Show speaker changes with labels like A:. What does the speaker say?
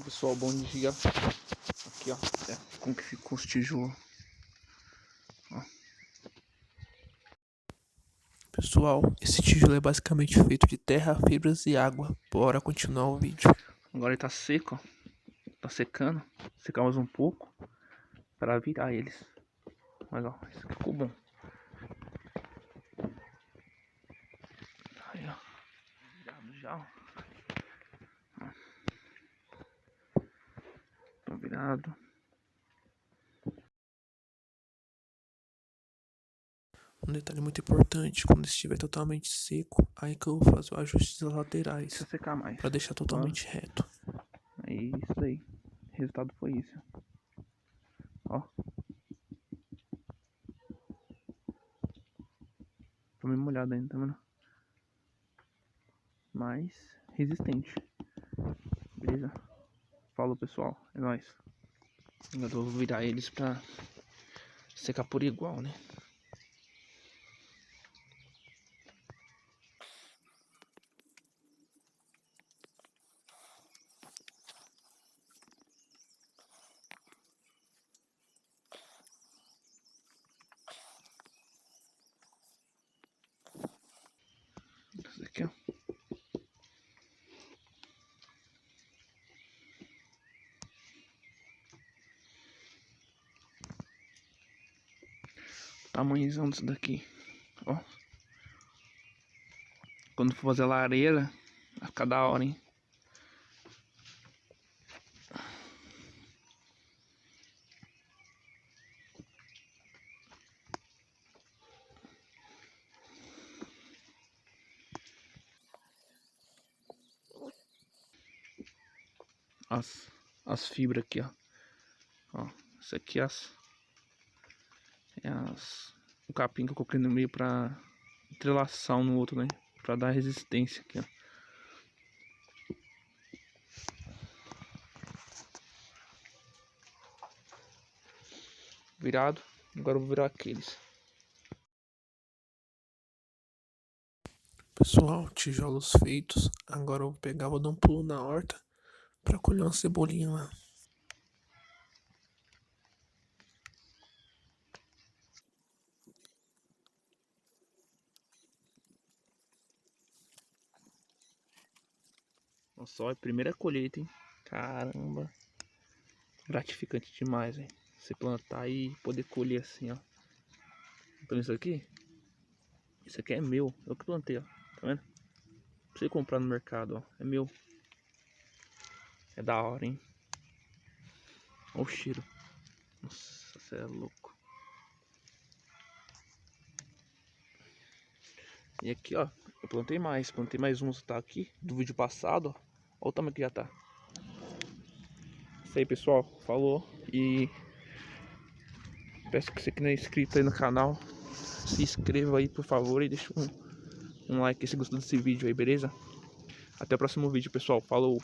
A: Pessoal, bom dia. Aqui, ó, como que ficou os tijolos. Ó. Pessoal, esse tijolo é basicamente feito de terra, fibras e água. Bora continuar o vídeo. Agora ele tá seco, ó. Tá secando. Secar mais um pouco para virar eles. Mas ó, isso aqui ficou bom. Aí, ó. Virado já, ó. Tá virado. Um detalhe muito importante, quando estiver totalmente seco, aí que eu vou fazer o ajuste das laterais. Deixa eu secar mais. Pra deixar totalmente reto. É isso aí. O resultado foi isso. Ó. Tô meio molhado ainda, tá vendo? Mas resistente. Beleza? Falou, pessoal. É nóis. Agora eu vou virar eles pra secar por igual, né? Esse aqui, ó. Tamanhozão disso daqui. Ó. Quando for fazer a lareira, vai ficar da hora, hein? As fibras aqui, ó. Ó, isso aqui é o capim que eu coloquei no meio pra entrelaçar um no outro, né? Pra dar resistência aqui, ó. Virado. Agora eu vou virar aqueles. Pessoal, tijolos feitos. Agora eu vou pegar, vou dar um pulo na horta pra colher uma cebolinha lá. Nossa, olha, primeira colheita, hein? Caramba. Gratificante demais, hein? Você plantar e poder colher assim, ó. Tá vendo isso aqui? Isso aqui é meu. Eu que plantei, ó. Tá vendo? Pra você comprar no mercado, ó. É meu. É da hora, hein? Olha o cheiro. Nossa, você é louco. E aqui, ó. Eu plantei mais. Plantei mais uns, tá aqui. Do vídeo passado, ó. Olha o tamanho que já tá. Isso aí, pessoal. Falou. E peço que você que não é inscrito aí no canal, se inscreva aí, por favor. E deixa um like se gostou desse vídeo aí, beleza? Até o próximo vídeo, pessoal. Falou.